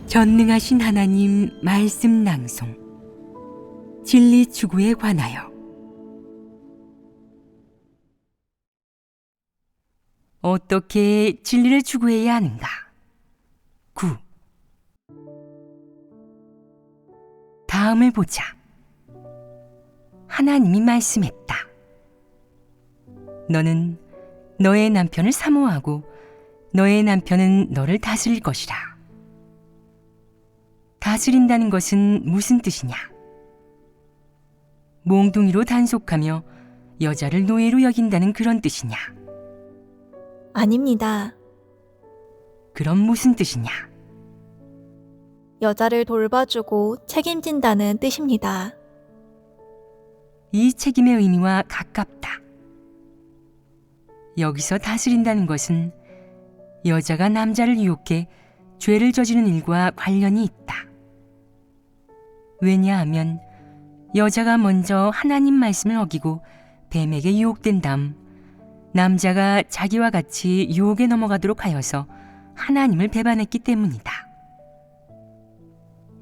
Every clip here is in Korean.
전능하신 하나님 말씀 낭송 진리 추구에 관하여. 어떻게 진리를 추구해야 하는가? 9. 다음을 보자. 하나님이 말씀했다. 너는 너의 남편을 사모하고 너의 남편은 너를 다스릴 것이라. 다스린다는 것은 무슨 뜻이냐? 몽둥이로 단속하며 여자를 노예로 여긴다는 그런 뜻이냐? 아닙니다. 그럼 무슨 뜻이냐? 여자를 돌봐주고 책임진다는 뜻입니다. 이 책임의 의미와 가깝다. 여기서 다스린다는 것은 여자가 남자를 유혹해 죄를 저지르는 일과 관련이 있다. 왜냐하면 여자가 먼저 하나님 말씀을 어기고 뱀에게 유혹된 다음 남자가 자기와 같이 유혹에 넘어가도록 하여서 하나님을 배반했기 때문이다.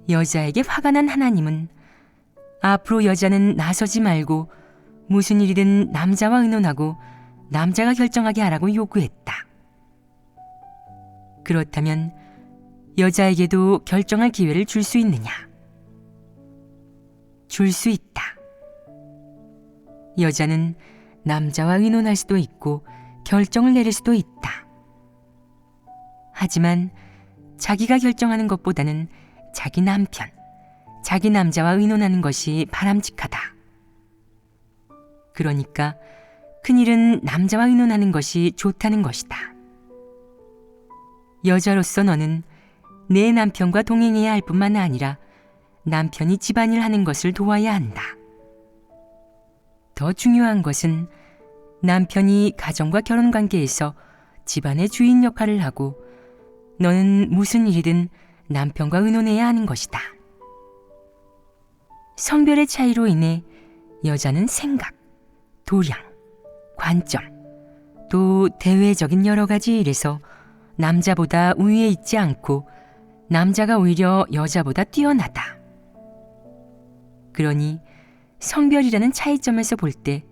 여자에게 화가 난 하나님은 앞으로 여자는 나서지 말고 무슨 일이든 남자와 의논하고 남자가 결정하게 하라고 요구했다. 그렇다면 여자에게도 결정할 기회를 줄 수 있느냐? 줄 수 있다. 여자는 남자와 의논할 수도 있고 결정을 내릴 수도 있다. 하지만 자기가 결정하는 것보다는 자기 남편, 자기 남자와 의논하는 것이 바람직하다. 그러니까 큰일은 남자와 의논하는 것이 좋다는 것이다. 여자로서 너는 내 남편과 동행해야 할 뿐만 아니라 남편이 집안일 하는 것을 도와야 한다. 더 중요한 것은 남편이 가정과 결혼관계에서 집안의 주인 역할을 하고 너는 무슨 일이든 남편과 의논해야 하는 것이다. 성별의 차이로 인해 여자는 생각, 도량, 관점, 또 대외적인 여러 가지 일에서 남자보다 우위에 있지 않고 남자가 오히려 여자보다 뛰어나다. 그러니 성별이라는 차이점에서 볼 때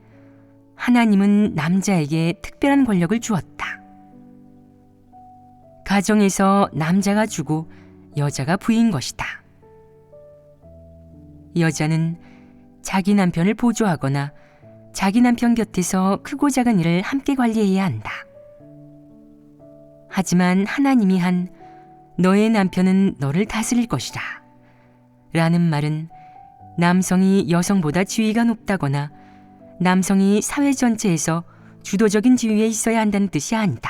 하나님은 남자에게 특별한 권력을 주었다. 가정에서 남자가 주고 여자가 부인 것이다. 여자는 자기 남편을 보조하거나 자기 남편 곁에서 크고 작은 일을 함께 관리해야 한다. 하지만 하나님이 한 너의 남편은 너를 다스릴 것이라 라는 말은 남성이 여성보다 지위가 높다거나 남성이 사회 전체에서 주도적인 지위에 있어야 한다는 뜻이 아니다.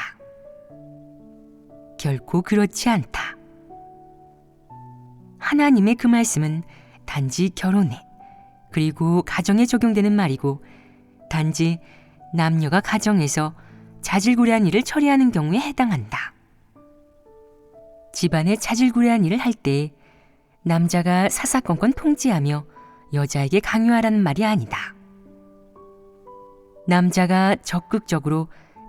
결코 그렇지 않다. 하나님의 그 말씀은 단지 결혼에 그리고 가정에 적용되는 말이고 단지 남녀가 가정에서 자질구레한 일을 처리하는 경우에 해당한다. 집안에 자질구레한 일을 할 때 남자가 사사건건 통제하며 여자에게 강요하라는 말이 아니다. 남자가 적극적으로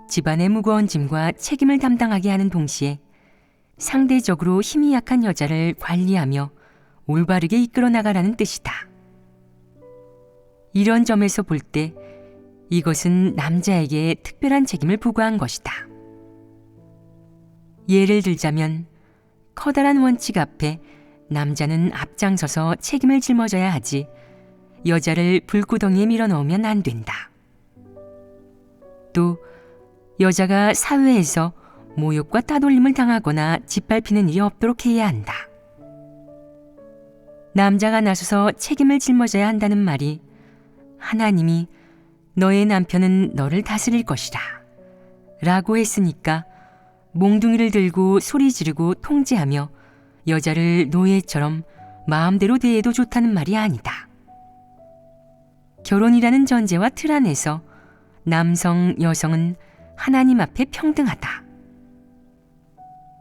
집안의 무거운 짐과 책임을 담당하게 하는 동시에 상대적으로 힘이 약한 여자를 관리하며 올바르게 이끌어 나가라는 뜻이다. 이런 점에서 볼 때 이것은 남자에게 특별한 책임을 부과한 것이다. 예를 들자면 커다란 원칙 앞에 남자는 앞장서서 책임을 짊어져야 하지 여자를 불구덩이에 밀어넣으면 안 된다. 또 여자가 사회에서 모욕과 따돌림을 당하거나 짓밟히는 일이 없도록 해야 한다. 남자가 나서서 책임을 짊어져야 한다는 말이 하나님이 너의 남편은 너를 다스릴 것이라 라고 했으니까 몽둥이를 들고 소리 지르고 통제하며 여자를 노예처럼 마음대로 대해도 좋다는 말이 아니다. 결혼이라는 전제와 틀 안에서 남성, 여성은 하나님 앞에 평등하다.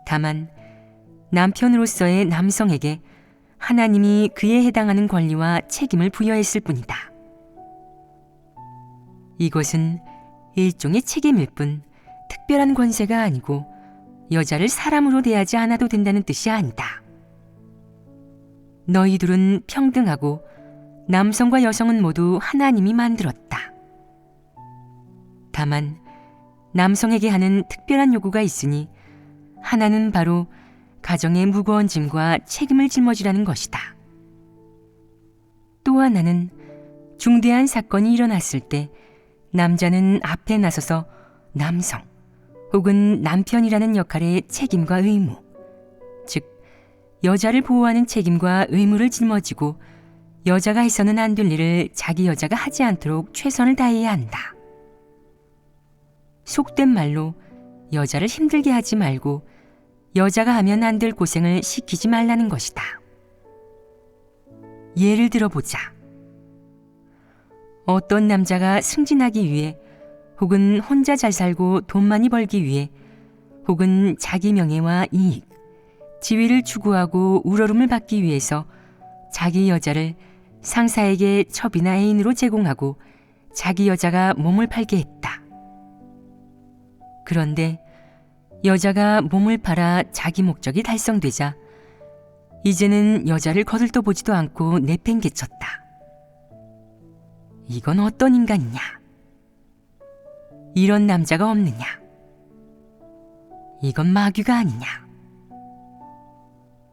다만 남편으로서의 남성에게 하나님이 그에 해당하는 권리와 책임을 부여했을 뿐이다. 이것은 일종의 책임일 뿐 특별한 권세가 아니고 여자를 사람으로 대하지 않아도 된다는 뜻이 아니다. 너희 둘은 평등하고 남성과 여성은 모두 하나님이 만들었다. 다만 남성에게 하는 특별한 요구가 있으니 하나는 바로 가정의 무거운 짐과 책임을 짊어지라는 것이다. 또 하나는 중대한 사건이 일어났을 때 남자는 앞에 나서서 남성 혹은 남편이라는 역할의 책임과 의무, 즉 여자를 보호하는 책임과 의무를 짊어지고 여자가 해서는 안 될 일을 자기 여자가 하지 않도록 최선을 다해야 한다. 속된 말로 여자를 힘들게 하지 말고 여자가 하면 안 될 고생을 시키지 말라는 것이다. 예를 들어보자. 어떤 남자가 승진하기 위해 혹은 혼자 잘 살고 돈 많이 벌기 위해 혹은 자기 명예와 이익, 지위를 추구하고 우러름을 받기 위해서 자기 여자를 상사에게 첩이나 애인으로 제공하고 자기 여자가 몸을 팔게 했다. 그런데 여자가 몸을 팔아 자기 목적이 달성되자 이제는 여자를 거들떠 보지도 않고 내팽개쳤다. 이건 어떤 인간이냐? 이런 남자가 없느냐? 이건 마귀가 아니냐?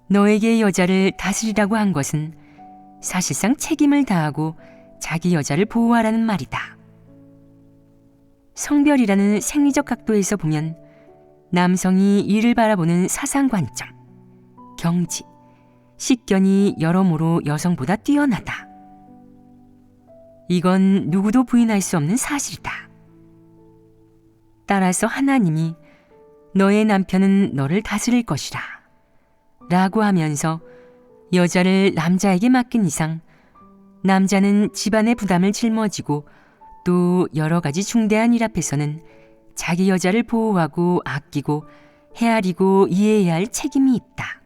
너에게 여자를 다스리라고 한 것은 사실상 책임을 다하고 자기 여자를 보호하라는 말이다. 성별이라는 생리적 각도에서 보면 남성이 이를 바라보는 사상관점, 경지, 식견이 여러모로 여성보다 뛰어나다. 이건 누구도 부인할 수 없는 사실이다. 따라서 하나님이 너의 남편은 너를 다스릴 것이라 라고 하면서 여자를 남자에게 맡긴 이상 남자는 집안의 부담을 짊어지고 또 여러 가지 중대한 일 앞에서는 자기 여자를 보호하고 아끼고 헤아리고 이해해야 할 책임이 있다.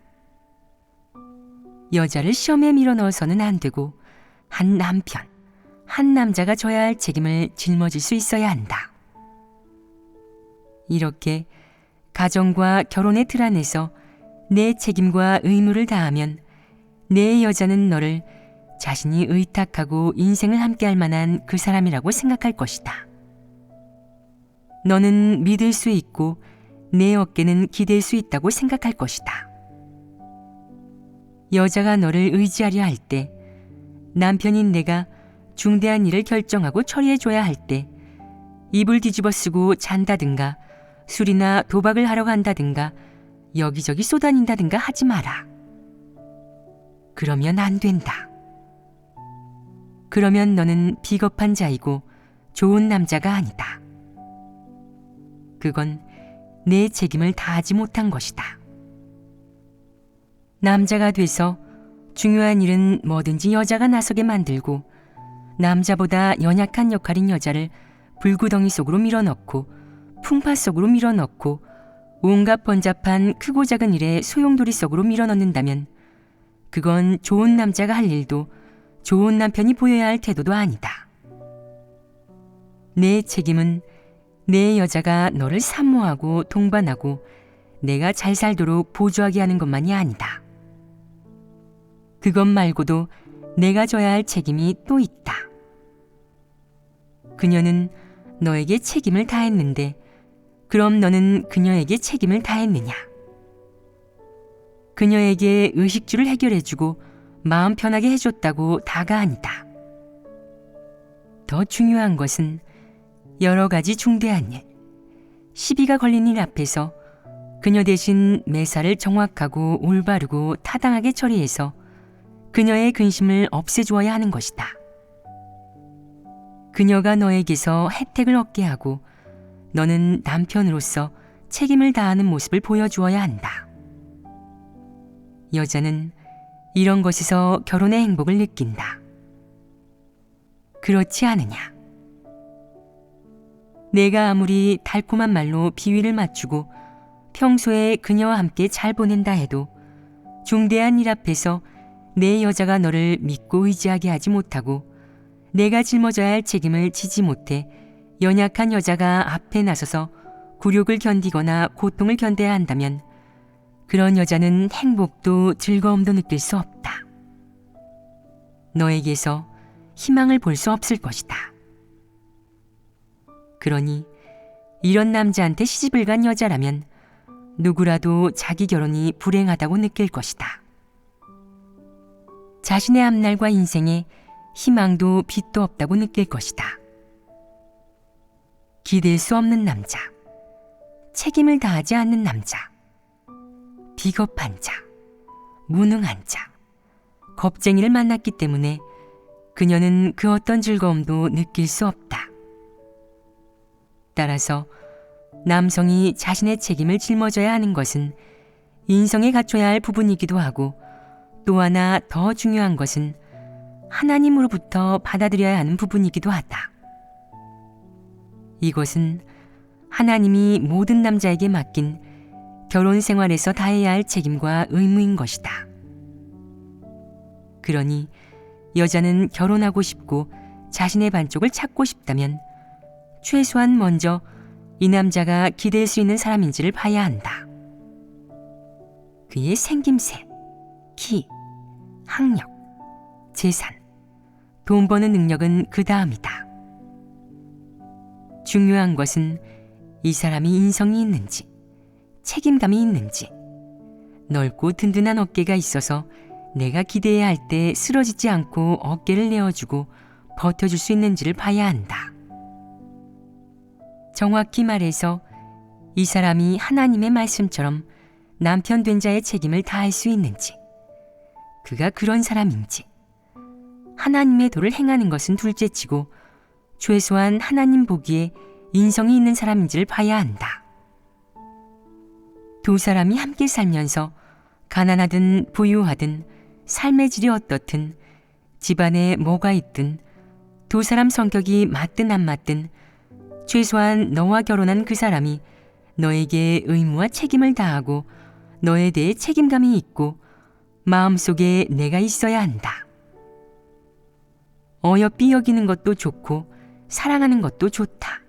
여자를 시험에 밀어넣어서는 안 되고 한 남편, 한 남자가 져야 할 책임을 짊어질 수 있어야 한다. 이렇게 가정과 결혼의 틀 안에서 내 책임과 의무를 다하면 내 여자는 너를 자신이 의탁하고 인생을 함께할 만한 그 사람이라고 생각할 것이다. 너는 믿을 수 있고 내 어깨는 기댈 수 있다고 생각할 것이다. 여자가 너를 의지하려 할 때, 남편인 내가 중대한 일을 결정하고 처리해줘야 할 때 이불 뒤집어 쓰고 잔다든가 술이나 도박을 하러 간다든가 여기저기 쏘다닌다든가 하지 마라. 그러면 안 된다. 그러면 너는 비겁한 자이고 좋은 남자가 아니다. 그건 내 책임을 다하지 못한 것이다. 남자가 돼서 중요한 일은 뭐든지 여자가 나서게 만들고 남자보다 연약한 역할인 여자를 불구덩이 속으로 밀어넣고 풍파 속으로 밀어넣고 온갖 번잡한 크고 작은 일에 소용돌이 속으로 밀어넣는다면 그건 좋은 남자가 할 일도 좋은 남편이 보여야 할 태도도 아니다. 내 책임은 내 여자가 너를 사모하고 동반하고 내가 잘 살도록 보조하게 하는 것만이 아니다. 그것 말고도 내가 져야 할 책임이 또 있다. 그녀는 너에게 책임을 다했는데 그럼 너는 그녀에게 책임을 다했느냐? 그녀에게 의식주를 해결해주고 마음 편하게 해줬다고 다가 아니다. 더 중요한 것은 여러 가지 중대한 일, 시비가 걸린 일 앞에서 그녀 대신 매사를 정확하고 올바르고 타당하게 처리해서 그녀의 근심을 없애주어야 하는 것이다. 그녀가 너에게서 혜택을 얻게 하고 너는 남편으로서 책임을 다하는 모습을 보여주어야 한다. 여자는 이런 것에서 결혼의 행복을 느낀다. 그렇지 않으냐? 내가 아무리 달콤한 말로 비위를 맞추고 평소에 그녀와 함께 잘 보낸다 해도 중대한 일 앞에서 내 여자가 너를 믿고 의지하게 하지 못하고 내가 짊어져야 할 책임을 지지 못해 연약한 여자가 앞에 나서서 굴욕을 견디거나 고통을 견뎌야 한다면 그런 여자는 행복도 즐거움도 느낄 수 없다. 너에게서 희망을 볼 수 없을 것이다. 그러니 이런 남자한테 시집을 간 여자라면 누구라도 자기 결혼이 불행하다고 느낄 것이다. 자신의 앞날과 인생에 희망도 빛도 없다고 느낄 것이다. 기댈 수 없는 남자, 책임을 다하지 않는 남자, 비겁한 자, 무능한 자, 겁쟁이를 만났기 때문에 그녀는 그 어떤 즐거움도 느낄 수 없다. 따라서 남성이 자신의 책임을 짊어져야 하는 것은 인성에 갖춰야 할 부분이기도 하고, 또 하나 더 중요한 것은 하나님으로부터 받아들여야 하는 부분이기도 하다. 이것은 하나님이 모든 남자에게 맡긴 결혼 생활에서 다해야 할 책임과 의무인 것이다. 그러니 여자는 결혼하고 싶고 자신의 반쪽을 찾고 싶다면 최소한 먼저 이 남자가 기댈 수 있는 사람인지를 봐야 한다. 그의 생김새, 키, 학력, 재산, 돈 버는 능력은 그 다음이다. 중요한 것은 이 사람이 인성이 있는지, 책임감이 있는지, 넓고 든든한 어깨가 있어서 내가 기대해야 할 때 쓰러지지 않고 어깨를 내어주고 버텨줄 수 있는지를 봐야 한다. 정확히 말해서 이 사람이 하나님의 말씀처럼 남편 된 자의 책임을 다할 수 있는지, 그가 그런 사람인지, 하나님의 도를 행하는 것은 둘째치고 최소한 하나님 보기에 인성이 있는 사람인지를 봐야 한다. 두 사람이 함께 살면서 가난하든 부유하든 삶의 질이 어떻든 집안에 뭐가 있든 두 사람 성격이 맞든 안 맞든 최소한 너와 결혼한 그 사람이 너에게 의무와 책임을 다하고 너에 대해 책임감이 있고 마음속에 내가 있어야 한다. 어여삐 여기는 것도 좋고 사랑하는 것도 좋다.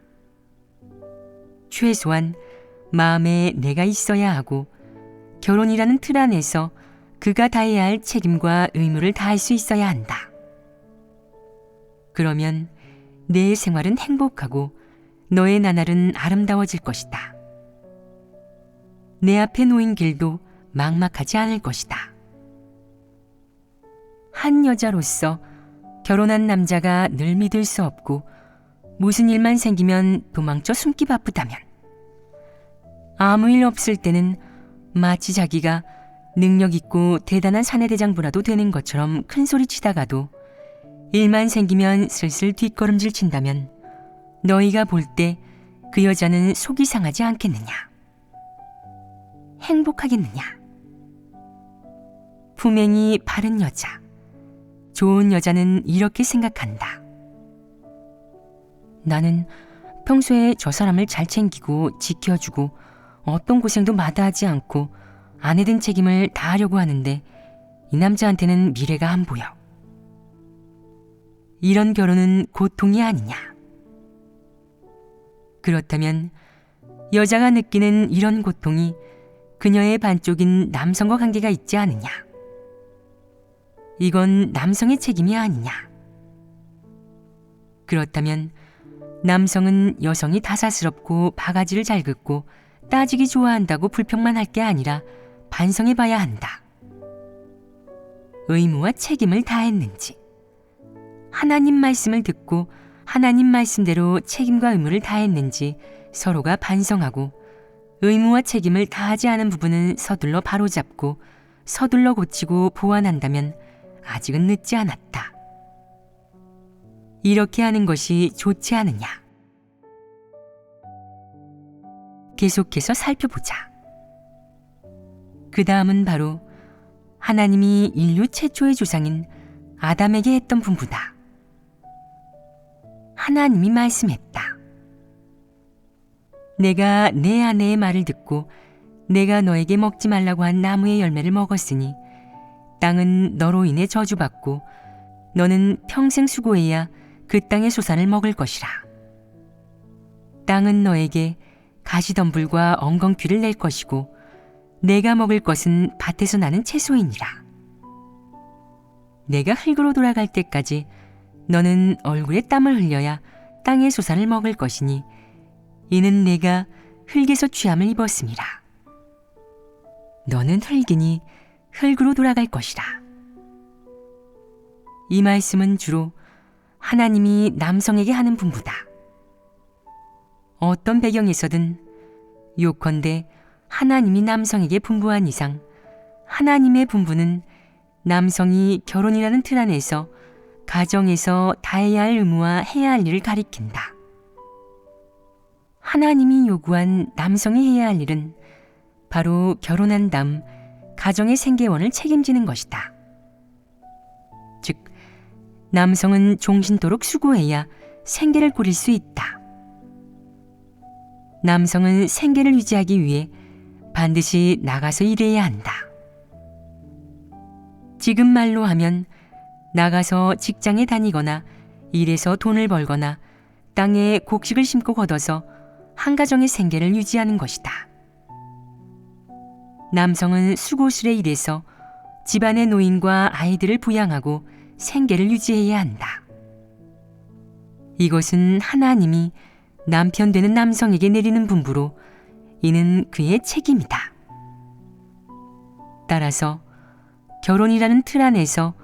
최소한 마음에 내가 있어야 하고 결혼이라는 틀 안에서 그가 다해야 할 책임과 의무를 다할 수 있어야 한다. 그러면 내 생활은 행복하고 너의 나날은 아름다워질 것이다. 내 앞에 놓인 길도 막막하지 않을 것이다. 한 여자로서 결혼한 남자가 늘 믿을 수 없고 무슨 일만 생기면 도망쳐 숨기 바쁘다면, 아무 일 없을 때는 마치 자기가 능력 있고 대단한 사내대장부라도 되는 것처럼 큰소리 치다가도 일만 생기면 슬슬 뒷걸음질 친다면 너희가 볼 때 그 여자는 속이 상하지 않겠느냐? 행복하겠느냐? 품행이 바른 여자, 좋은 여자는 이렇게 생각한다. 나는 평소에 저 사람을 잘 챙기고 지켜주고 어떤 고생도 마다하지 않고 아내 된 책임을 다하려고 하는데 이 남자한테는 미래가 안 보여. 이런 결혼은 고통이 아니냐? 그렇다면 여자가 느끼는 이런 고통이 그녀의 반쪽인 남성과 관계가 있지 않느냐? 이건 남성의 책임이 아니냐? 그렇다면 남성은 여성이 다사스럽고 바가지를 잘 긋고 따지기 좋아한다고 불평만 할 게 아니라 반성해 봐야 한다. 의무와 책임을 다했는지, 하나님 말씀을 듣고 하나님 말씀대로 책임과 의무를 다했는지 서로가 반성하고, 의무와 책임을 다하지 않은 부분은 서둘러 바로잡고 서둘러 고치고 보완한다면 아직은 늦지 않았다. 이렇게 하는 것이 좋지 않으냐? 계속해서 살펴보자. 그 다음은 바로 하나님이 인류 최초의 조상인 아담에게 했던 분부다. 하나님이 말씀했다. 내가 내 아내의 말을 듣고 내가 너에게 먹지 말라고 한 나무의 열매를 먹었으니 땅은 너로 인해 저주받고 너는 평생 수고해야 그 땅의 소산을 먹을 것이라. 땅은 너에게 가시덤불과 엉겅퀴를 낼 것이고 내가 먹을 것은 밭에서 나는 채소이니라. 내가 흙으로 돌아갈 때까지 너는 얼굴에 땀을 흘려야 땅의 소산을 먹을 것이니 이는 내가 흙에서 취함을 입었음이라. 너는 흙이니 흙으로 돌아갈 것이라. 이 말씀은 주로 하나님이 남성에게 하는 분부다. 어떤 배경에서든 요컨대 하나님이 남성에게 분부한 이상 하나님의 분부는 남성이 결혼이라는 틀 안에서 가정에서 다해야 할 의무와 해야 할 일을 가리킨다. 하나님이 요구한 남성이 해야 할 일은 바로 결혼한 다음 가정의 생계원을 책임지는 것이다. 즉, 남성은 종신토록 수고해야 생계를 꾸릴 수 있다. 남성은 생계를 유지하기 위해 반드시 나가서 일해야 한다. 지금 말로 하면 나가서 직장에 다니거나 일해서 돈을 벌거나 땅에 곡식을 심고 걷어서 한 가정의 생계를 유지하는 것이다. 남성은 수고스레 일해서 집안의 노인과 아이들을 부양하고 생계를 유지해야 한다. 이것은 하나님이 남편 되는 남성에게 내리는 분부로 이는 그의 책임이다. 따라서 결혼이라는 틀 안에서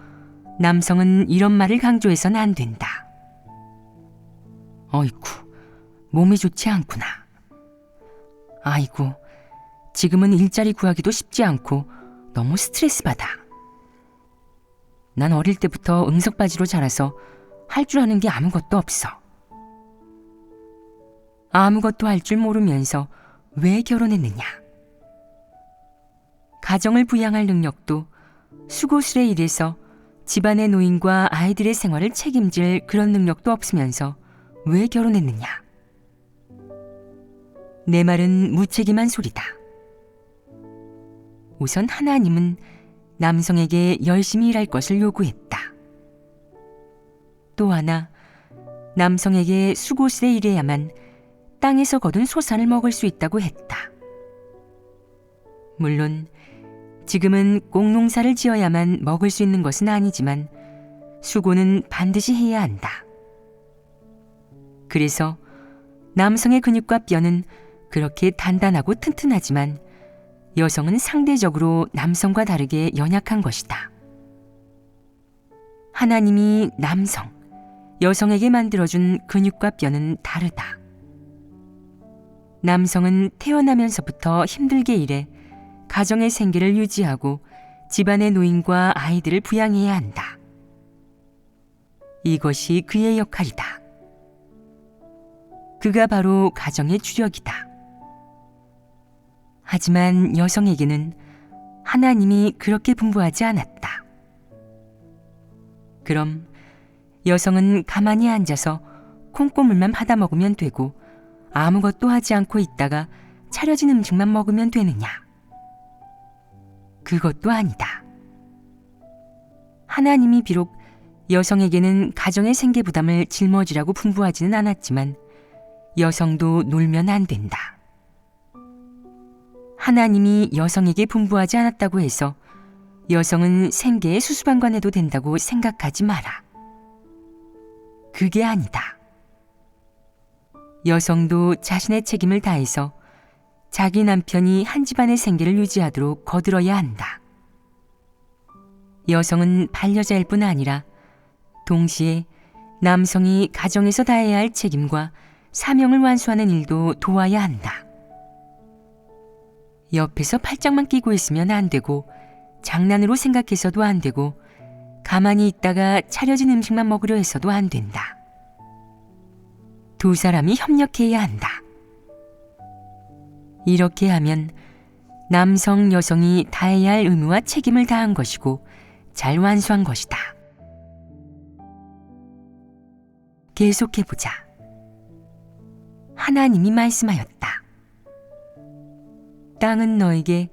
남성은 이런 말을 강조해서는 안 된다. 어이쿠, 몸이 좋지 않구나. 아이고, 지금은 일자리 구하기도 쉽지 않고 너무 스트레스 받아. 난 어릴 때부터 응석바지로 자라서 할 줄 아는 게 아무것도 없어. 아무것도 할 줄 모르면서 왜 결혼했느냐? 가정을 부양할 능력도 수고스레 일해서 집안의 노인과 아이들의 생활을 책임질 그런 능력도 없으면서 왜 결혼했느냐? 내 말은 무책임한 소리다. 우선 하나님은 남성에게 열심히 일할 것을 요구했다. 또 하나, 남성에게 수고스레 일해야만 땅에서 거둔 소산을 먹을 수 있다고 했다. 물론 지금은 꼭 농사를 지어야만 먹을 수 있는 것은 아니지만 수고는 반드시 해야 한다. 그래서 남성의 근육과 뼈는 그렇게 단단하고 튼튼하지만 여성은 상대적으로 남성과 다르게 연약한 것이다. 하나님이 남성, 여성에게 만들어준 근육과 뼈는 다르다. 남성은 태어나면서부터 힘들게 일해 가정의 생계를 유지하고 집안의 노인과 아이들을 부양해야 한다. 이것이 그의 역할이다. 그가 바로 가정의 주력이다. 하지만 여성에게는 하나님이 그렇게 분부하지 않았다. 그럼 여성은 가만히 앉아서 콩고물만 받아 먹으면 되고 아무것도 하지 않고 있다가 차려진 음식만 먹으면 되느냐? 그것도 아니다. 하나님이 비록 여성에게는 가정의 생계 부담을 짊어지라고 분부하지는 않았지만 여성도 놀면 안 된다. 하나님이 여성에게 분부하지 않았다고 해서 여성은 생계의 수수방관해도 된다고 생각하지 마라. 그게 아니다. 여성도 자신의 책임을 다해서 자기 남편이 한 집안의 생계를 유지하도록 거들어야 한다. 여성은 반려자일 뿐 아니라 동시에 남성이 가정에서 다해야 할 책임과 사명을 완수하는 일도 도와야 한다. 옆에서 팔짱만 끼고 있으면 안 되고 장난으로 생각해서도 안 되고 가만히 있다가 차려진 음식만 먹으려 해서도 안 된다. 두 사람이 협력해야 한다. 이렇게 하면 남성, 여성이 다해야 할 의무와 책임을 다한 것이고 잘 완수한 것이다. 계속해보자. 하나님이 말씀하였다. 땅은 너에게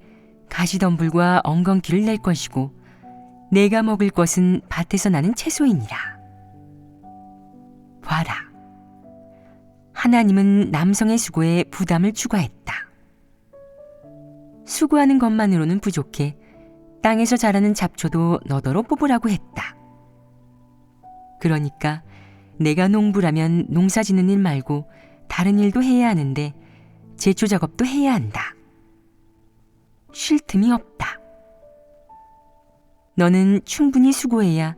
가시덤불과 엉겅퀴를 낼 것이고 내가 먹을 것은 밭에서 나는 채소이니라. 봐라. 하나님은 남성의 수고에 부담을 추가했다. 수고하는 것만으로는 부족해 땅에서 자라는 잡초도 너더러 뽑으라고 했다. 그러니까 내가 농부라면 농사 짓는 일 말고 다른 일도 해야 하는데 제초 작업도 해야 한다. 쉴 틈이 없다. 너는 충분히 수고해야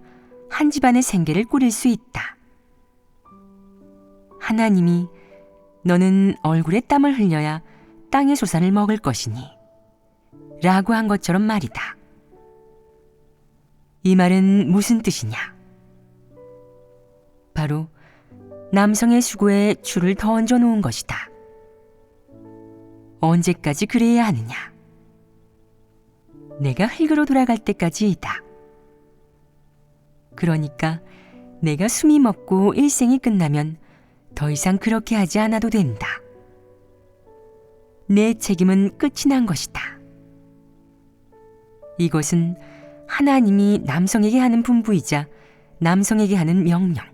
한 집안의 생계를 꾸릴 수 있다. 하나님이 너는 얼굴에 땀을 흘려야 땅의 소산을 먹을 것이니 라고 한 것처럼 말이다. 이 말은 무슨 뜻이냐? 바로 남성의 수고에 줄을 더 얹어 놓은 것이다. 언제까지 그래야 하느냐? 내가 흙으로 돌아갈 때까지이다. 그러니까 내가 숨이 멎고 일생이 끝나면 더 이상 그렇게 하지 않아도 된다. 내 책임은 끝이 난 것이다. 이것은 하나님이 남성에게 하는 분부이자 남성에게 하는 명령,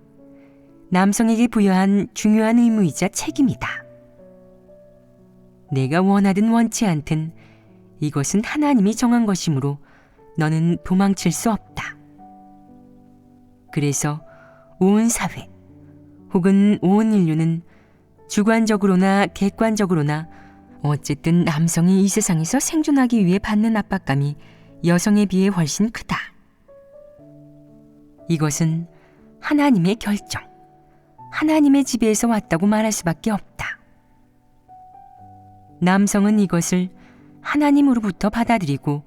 남성에게 부여한 중요한 의무이자 책임이다. 내가 원하든 원치 않든 이것은 하나님이 정한 것이므로 너는 도망칠 수 없다. 그래서 온 사회 혹은 온 인류는 주관적으로나 객관적으로나 어쨌든 남성이 이 세상에서 생존하기 위해 받는 압박감이 여성에 비해 훨씬 크다. 이것은 하나님의 결정, 하나님의 지배에서 왔다고 말할 수밖에 없다. 남성은 이것을 하나님으로부터 받아들이고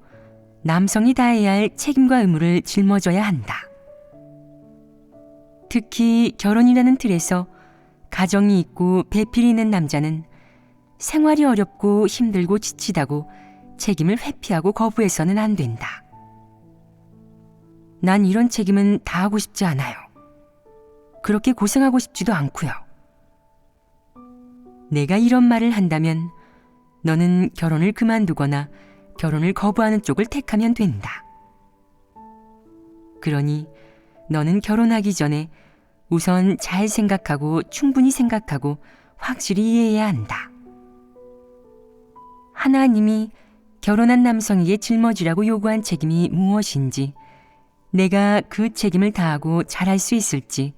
남성이 다해야 할 책임과 의무를 짊어져야 한다. 특히 결혼이라는 틀에서 가정이 있고 배필이 있는 남자는 생활이 어렵고 힘들고 지치다고 책임을 회피하고 거부해서는 안 된다. 난 이런 책임은 다하고 싶지 않아요. 그렇게 고생하고 싶지도 않고요. 내가 이런 말을 한다면 너는 결혼을 그만두거나 결혼을 거부하는 쪽을 택하면 된다. 그러니 너는 결혼하기 전에 우선 잘 생각하고 충분히 생각하고 확실히 이해해야 한다. 하나님이 결혼한 남성에게 짊어지라고 요구한 책임이 무엇인지, 내가 그 책임을 다하고 잘할 수 있을지,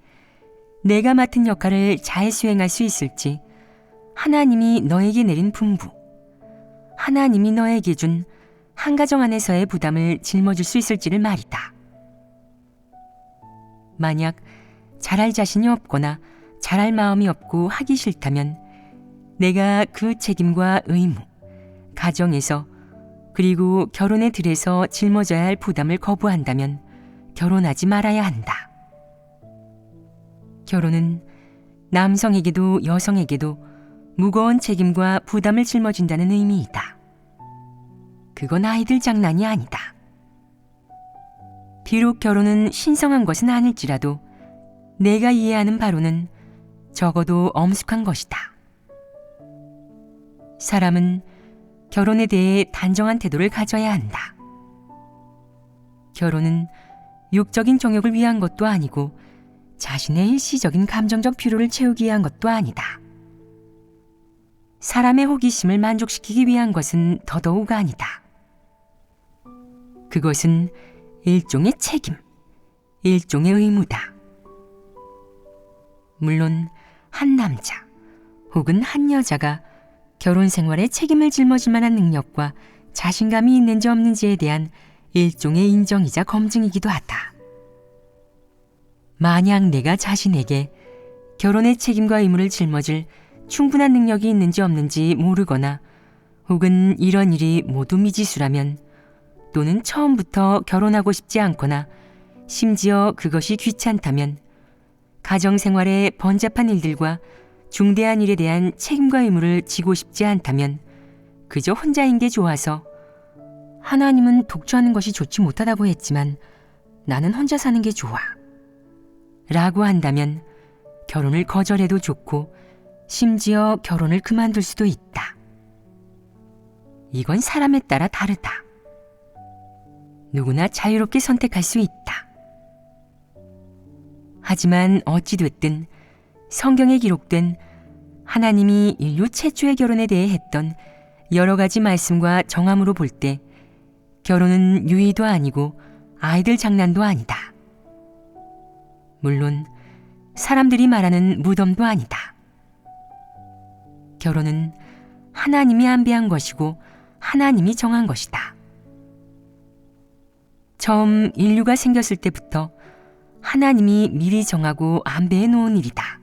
내가 맡은 역할을 잘 수행할 수 있을지, 하나님이 너에게 내린 분부, 하나님이 너에게 준 한 가정 안에서의 부담을 짊어질 수 있을지를 말이다. 만약 잘할 자신이 없거나 잘할 마음이 없고 하기 싫다면 내가 그 책임과 의무, 가정에서 그리고 결혼의 들에서 짊어져야 할 부담을 거부한다면 결혼하지 말아야 한다. 결혼은 남성에게도 여성에게도 무거운 책임과 부담을 짊어진다는 의미이다. 그건 아이들 장난이 아니다. 비록 결혼은 신성한 것은 아닐지라도 내가 이해하는 바로는 적어도 엄숙한 것이다. 사람은 결혼에 대해 단정한 태도를 가져야 한다. 결혼은 육적인 정욕을 위한 것도 아니고 자신의 일시적인 감정적 필요를 채우기 위한 것도 아니다. 사람의 호기심을 만족시키기 위한 것은 더더욱 아니다. 그것은 일종의 책임, 일종의 의무다. 물론 한 남자 혹은 한 여자가 결혼 생활에 책임을 짊어질 만한 능력과 자신감이 있는지 없는지에 대한 일종의 인정이자 검증이기도 하다. 만약 내가 자신에게 결혼의 책임과 의무를 짊어질 충분한 능력이 있는지 없는지 모르거나 혹은 이런 일이 모두 미지수라면, 또는 처음부터 결혼하고 싶지 않거나 심지어 그것이 귀찮다면, 가정생활의 번잡한 일들과 중대한 일에 대한 책임과 의무를 지고 싶지 않다면, 그저 혼자인 게 좋아서 하나님은 독처하는 것이 좋지 못하다고 했지만 나는 혼자 사는 게 좋아 라고 한다면 결혼을 거절해도 좋고 심지어 결혼을 그만둘 수도 있다. 이건 사람에 따라 다르다. 누구나 자유롭게 선택할 수 있다. 하지만 어찌됐든 성경에 기록된 하나님이 인류 최초의 결혼에 대해 했던 여러 가지 말씀과 정함으로 볼 때 결혼은 유의도 아니고 아이들 장난도 아니다. 물론 사람들이 말하는 무덤도 아니다. 결혼은 하나님이 안배한 것이고 하나님이 정한 것이다. 처음 인류가 생겼을 때부터 하나님이 미리 정하고 안배해 놓은 일이다.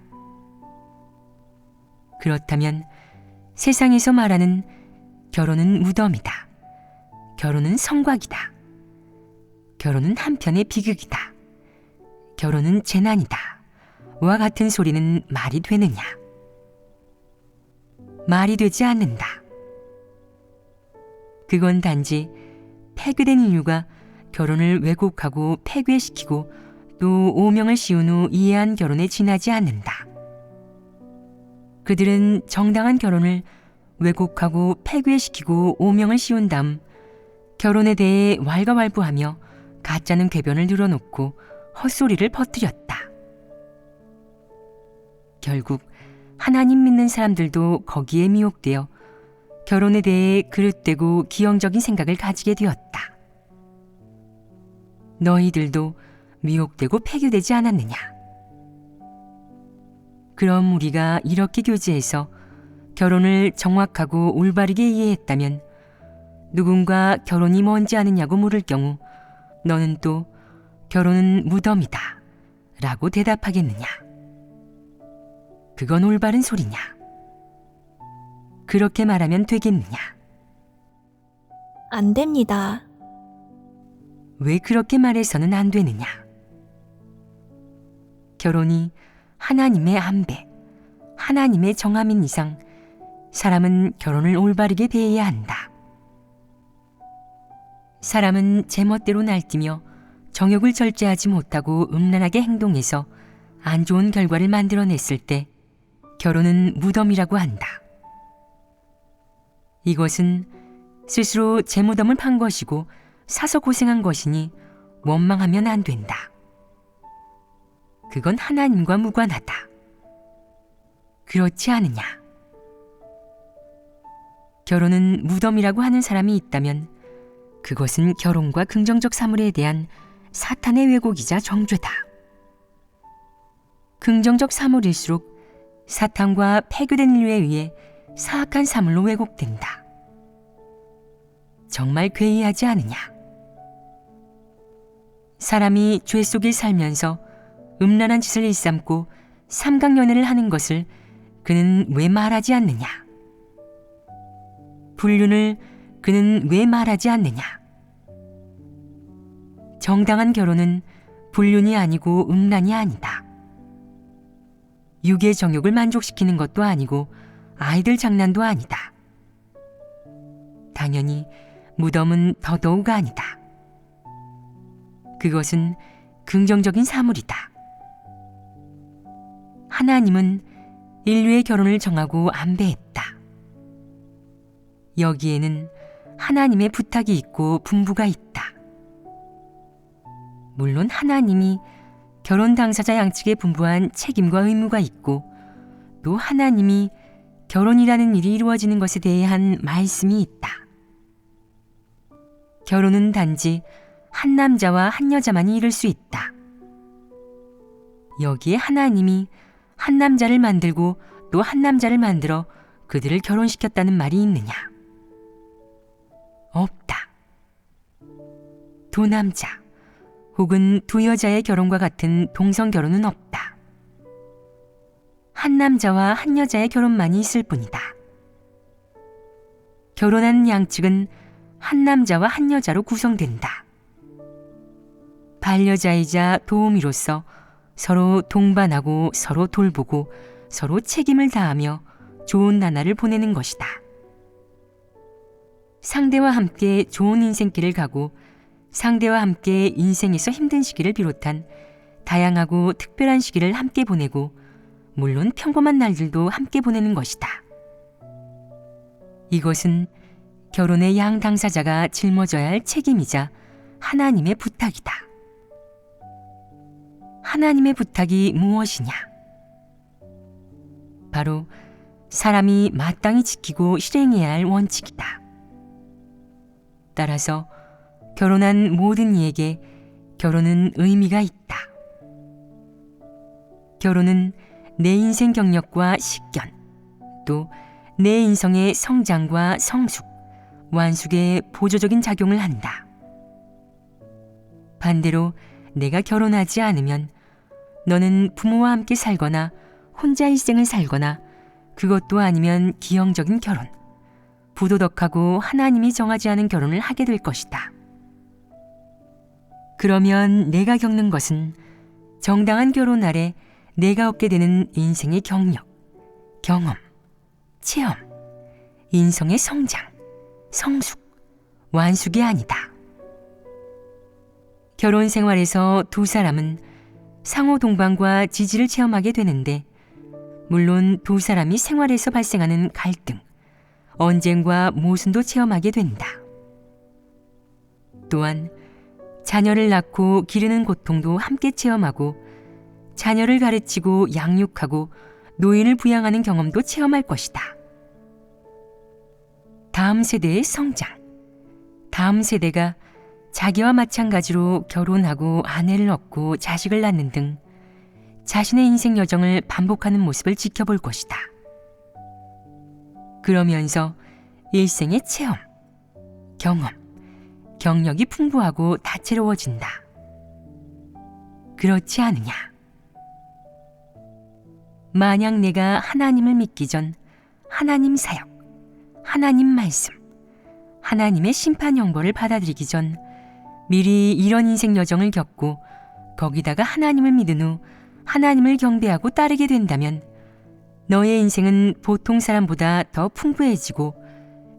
그렇다면 세상에서 말하는 결혼은 무덤이다. 결혼은 성곽이다. 결혼은 한편의 비극이다. 결혼은 재난이다. 와 같은 소리는 말이 되느냐? 말이 되지 않는다. 그건 단지 폐괴된 인류가 결혼을 왜곡하고 폐괴시키고 또 오명을 씌운 후 이해한 결혼에 지나지 않는다. 그들은 정당한 결혼을 왜곡하고 폐괴시키고 오명을 씌운 다음 결혼에 대해 왈가왈부하며 가짜는 궤변을 늘어놓고 헛소리를 퍼뜨렸다. 결국 하나님 믿는 사람들도 거기에 미혹되어 결혼에 대해 그릇되고 기형적인 생각을 가지게 되었다. 너희들도 미혹되고 폐교되지 않았느냐? 그럼 우리가 이렇게 교제해서 결혼을 정확하고 올바르게 이해했다면 누군가 결혼이 뭔지 아느냐고 물을 경우 너는 또 결혼은 무덤이다 라고 대답하겠느냐? 그건 올바른 소리냐? 그렇게 말하면 되겠느냐? 안 됩니다. 왜 그렇게 말해서는 안 되느냐? 결혼이 하나님의 안배, 하나님의 정함인 이상 사람은 결혼을 올바르게 대해야 한다. 사람은 제멋대로 날뛰며 정욕을 절제하지 못하고 음란하게 행동해서 안 좋은 결과를 만들어냈을 때 결혼은 무덤이라고 한다. 이것은 스스로 제무덤을 판 것이고 사서 고생한 것이니 원망하면 안 된다. 그건 하나님과 무관하다. 그렇지 않으냐? 결혼은 무덤이라고 하는 사람이 있다면 그것은 결혼과 긍정적 사물에 대한 사탄의 왜곡이자 정죄다. 긍정적 사물일수록 사탄과 폐교된 인류에 의해 사악한 사물로 왜곡된다. 정말 괴이하지 않으냐? 사람이 죄 속에 살면서 음란한 짓을 일삼고 삼각연애를 하는 것을 그는 왜 말하지 않느냐? 불륜을 그는 왜 말하지 않느냐? 정당한 결혼은 불륜이 아니고 음란이 아니다. 육의 정욕을 만족시키는 것도 아니고 아이들 장난도 아니다. 당연히 무덤은 더더욱 아니다. 그것은 긍정적인 사물이다. 하나님은 인류의 결혼을 정하고 안배했다. 여기에는 하나님의 부탁이 있고 분부가 있다. 물론 하나님이 결혼 당사자 양측에 분부한 책임과 의무가 있고 또 하나님이 결혼이라는 일이 이루어지는 것에 대해 한 말씀이 있다. 결혼은 단지 한 남자와 한 여자만이 이룰 수 있다. 여기에 하나님이 한 남자를 만들고 또 한 남자를 만들어 그들을 결혼시켰다는 말이 있느냐? 없다. 두 남자 혹은 두 여자의 결혼과 같은 동성 결혼은 없다. 한 남자와 한 여자의 결혼만이 있을 뿐이다. 결혼한 양측은 한 남자와 한 여자로 구성된다. 반려자이자 도우미로서 서로 동반하고 서로 돌보고 서로 책임을 다하며 좋은 나날을 보내는 것이다. 상대와 함께 좋은 인생길을 가고 상대와 함께 인생에서 힘든 시기를 비롯한 다양하고 특별한 시기를 함께 보내고 물론 평범한 날들도 함께 보내는 것이다. 이것은 결혼의 양 당사자가 짊어져야 할 책임이자 하나님의 부탁이다. 하나님의 부탁이 무엇이냐? 바로 사람이 마땅히 지키고 실행해야 할 원칙이다. 따라서 결혼한 모든 이에게 결혼은 의미가 있다. 결혼은 내 인생 경력과 식견, 또 내 인성의 성장과 성숙, 완숙에 보조적인 작용을 한다. 반대로 내가 결혼하지 않으면 너는 부모와 함께 살거나 혼자 일생을 살거나 그것도 아니면 기형적인 결혼, 부도덕하고 하나님이 정하지 않은 결혼을 하게 될 것이다. 그러면 내가 겪는 것은 정당한 결혼 아래 내가 얻게 되는 인생의 경력, 경험, 체험, 인성의 성장, 성숙, 완숙이 아니다. 결혼 생활에서 두 사람은 상호 동반과 지지를 체험하게 되는데, 물론 두 사람이 생활에서 발생하는 갈등, 언쟁과 모순도 체험하게 된다. 또한 자녀를 낳고 기르는 고통도 함께 체험하고, 자녀를 가르치고 양육하고 노인을 부양하는 경험도 체험할 것이다. 다음 세대의 성장, 다음 세대가 자기와 마찬가지로 결혼하고 아내를 얻고 자식을 낳는 등 자신의 인생 여정을 반복하는 모습을 지켜볼 것이다. 그러면서 일생의 체험, 경험, 경력이 풍부하고 다채로워진다. 그렇지 않으냐? 만약 내가 하나님을 믿기 전 하나님 사역, 하나님 말씀, 하나님의 심판 형벌을 받아들이기 전 미리 이런 인생 여정을 겪고 거기다가 하나님을 믿은 후 하나님을 경배하고 따르게 된다면 너의 인생은 보통 사람보다 더 풍부해지고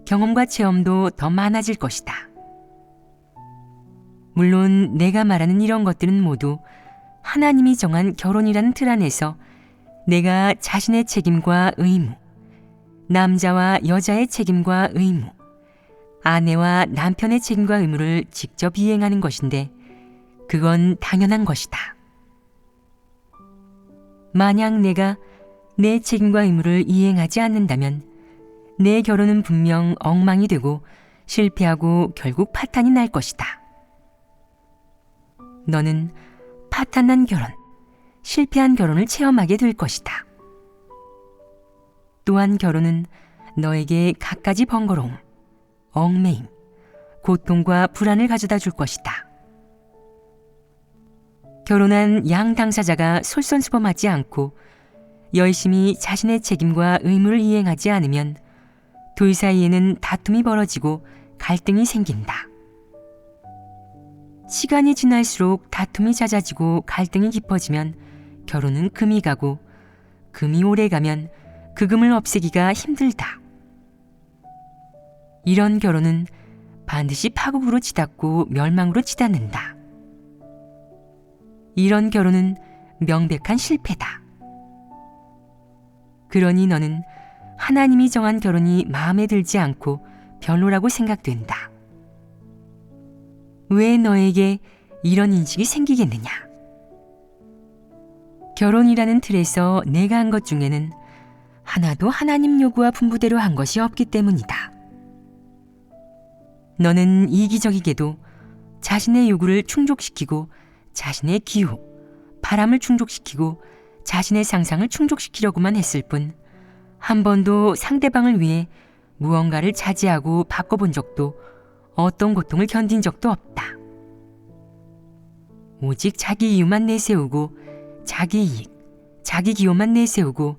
경험과 체험도 더 많아질 것이다. 물론 내가 말하는 이런 것들은 모두 하나님이 정한 결혼이라는 틀 안에서 내가 자신의 책임과 의무, 남자와 여자의 책임과 의무, 아내와 남편의 책임과 의무를 직접 이행하는 것인데 그건 당연한 것이다. 만약 내가 내 책임과 의무를 이행하지 않는다면 내 결혼은 분명 엉망이 되고 실패하고 결국 파탄이 날 것이다. 너는 파탄난 결혼, 실패한 결혼을 체험하게 될 것이다. 또한 결혼은 너에게 갖가지 번거로움, 얽매임, 고통과 불안을 가져다 줄 것이다. 결혼한 양 당사자가 솔선수범하지 않고 열심히 자신의 책임과 의무를 이행하지 않으면 둘 사이에는 다툼이 벌어지고 갈등이 생긴다. 시간이 지날수록 다툼이 잦아지고 갈등이 깊어지면 결혼은 금이 가고, 금이 오래 가면 그 금을 없애기가 힘들다. 이런 결혼은 반드시 파국으로 치닫고 멸망으로 치닫는다. 이런 결혼은 명백한 실패다. 그러니 너는 하나님이 정한 결혼이 마음에 들지 않고 별로라고 생각된다. 왜 너에게 이런 인식이 생기겠느냐? 결혼이라는 틀에서 내가 한 것 중에는 하나도 하나님 요구와 분부대로 한 것이 없기 때문이다. 너는 이기적이게도 자신의 요구를 충족시키고 자신의 기호, 바람을 충족시키고 자신의 상상을 충족시키려고만 했을 뿐 한 번도 상대방을 위해 무언가를 자제하고 바꿔본 적도, 어떤 고통을 견딘 적도 없다. 오직 자기 이유만 내세우고 자기 이익, 자기 기호만 내세우고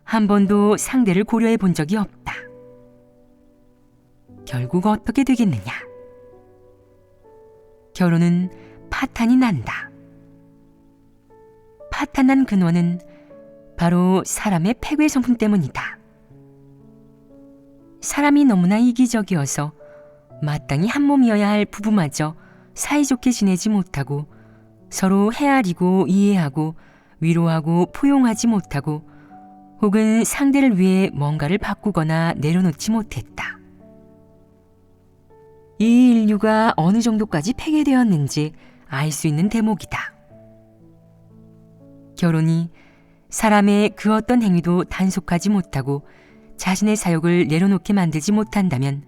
한 번도 상대를 고려해 본 적이 없다. 결국 어떻게 되겠느냐? 결혼은 파탄이 난다. 파탄난 근원은 바로 사람의 패괴성품 때문이다. 사람이 너무나 이기적이어서 마땅히 한 몸이어야 할 부부마저 사이좋게 지내지 못하고 서로 헤아리고 이해하고 위로하고 포용하지 못하고 혹은 상대를 위해 뭔가를 바꾸거나 내려놓지 못했다. 이 인류가 어느 정도까지 폐괴되었는지 알 수 있는 대목이다. 결혼이 사람의 그 어떤 행위도 단속하지 못하고 자신의 사욕을 내려놓게 만들지 못한다면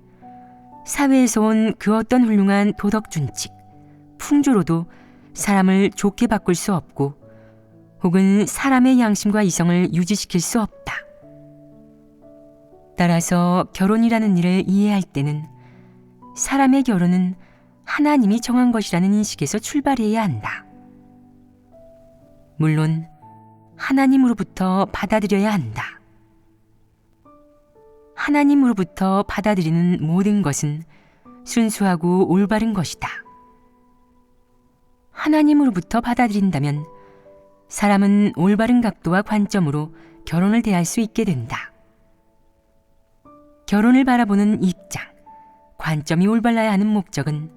사회에서 온 그 어떤 훌륭한 도덕 준칙, 풍조로도 사람을 좋게 바꿀 수 없고, 혹은 사람의 양심과 이성을 유지시킬 수 없다. 따라서 결혼이라는 일을 이해할 때는 사람의 결혼은 하나님이 정한 것이라는 인식에서 출발해야 한다. 물론 하나님으로부터 받아들여야 한다. 하나님으로부터 받아들이는 모든 것은 순수하고 올바른 것이다. 하나님으로부터 받아들인다면 사람은 올바른 각도와 관점으로 결혼을 대할 수 있게 된다. 결혼을 바라보는 입장, 관점이 올바라야 하는 목적은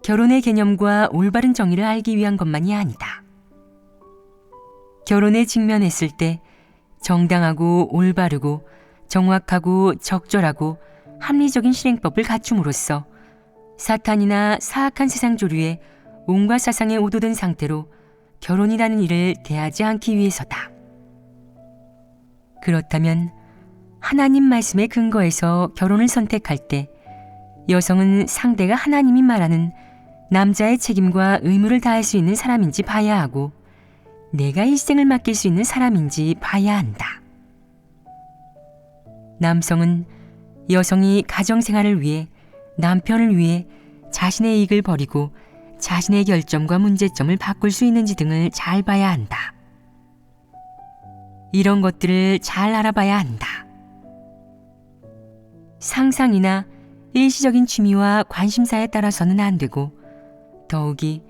결혼의 개념과 올바른 정의를 알기 위한 것만이 아니다. 결혼에 직면했을 때 정당하고 올바르고 정확하고 적절하고 합리적인 실행법을 갖춤으로써 사탄이나 사악한 세상 조류에 온갖 사상에 오도된 상태로 결혼이라는 일을 대하지 않기 위해서다. 그렇다면 하나님 말씀의 근거에서 결혼을 선택할 때 여성은 상대가 하나님이 말하는 남자의 책임과 의무를 다할 수 있는 사람인지 봐야 하고 내가 일생을 맡길 수 있는 사람인지 봐야 한다. 남성은 여성이 가정생활을 위해 남편을 위해 자신의 이익을 버리고 자신의 결점과 문제점을 바꿀 수 있는지 등을 잘 봐야 한다. 이런 것들을 잘 알아봐야 한다. 상상이나 일시적인 취미와 관심사에 따라서는 안 되고 더욱이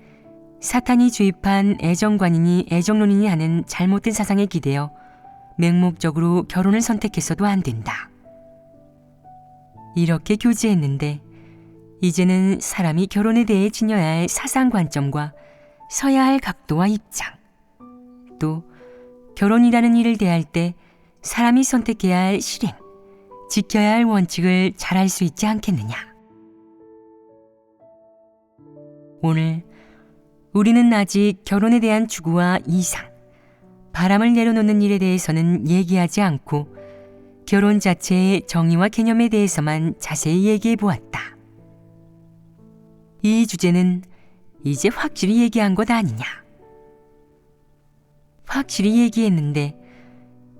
사탄이 주입한 애정관이니 애정론이니 하는 잘못된 사상에 기대어 맹목적으로 결혼을 선택해서도 안 된다. 이렇게 교제했는데 이제는 사람이 결혼에 대해 지녀야 할 사상 관점과 서야 할 각도와 입장, 또 결혼이라는 일을 대할 때 사람이 선택해야 할 실행, 지켜야 할 원칙을 잘 알 수 있지 않겠느냐. 오늘 우리는 아직 결혼에 대한 추구와 이상, 바람을 내려놓는 일에 대해서는 얘기하지 않고 결혼 자체의 정의와 개념에 대해서만 자세히 얘기해 보았다. 이 주제는 이제 확실히 얘기한 것 아니냐. 확실히 얘기했는데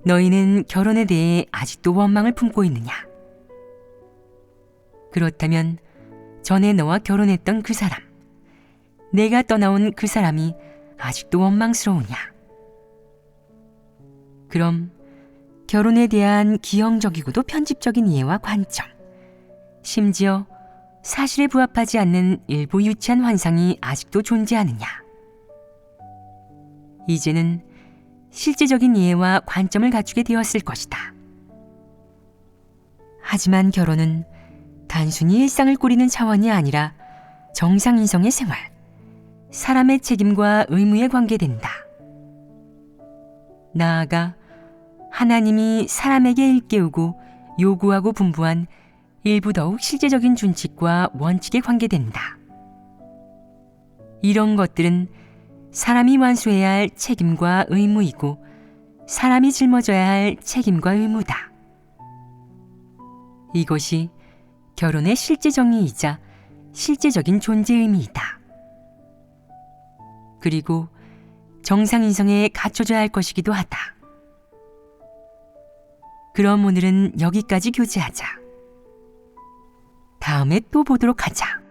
너희는 결혼에 대해 아직도 원망을 품고 있느냐? 그렇다면 전에 너와 결혼했던 그 사람, 내가 떠나온 그 사람이 아직도 원망스러우냐? 그럼 결혼에 대한 기형적이고도 편집적인 이해와 관점, 심지어 사실에 부합하지 않는 일부 유치한 환상이 아직도 존재하느냐? 이제는 실제적인 이해와 관점을 갖추게 되었을 것이다. 하지만 결혼은 단순히 일상을 꾸리는 차원이 아니라 정상 인성의 생활, 사람의 책임과 의무에 관계된다. 나아가 하나님이 사람에게 일깨우고 요구하고 분부한 일부 더욱 실제적인 준칙과 원칙에 관계된다. 이런 것들은 사람이 완수해야 할 책임과 의무이고 사람이 짊어져야 할 책임과 의무다. 이것이 결혼의 실제 정의이자 실제적인 존재 의미이다. 그리고 정상인성에 갖춰져야 할 것이기도 하다. 그럼 오늘은 여기까지 교제하자. 다음에 또 보도록 하자.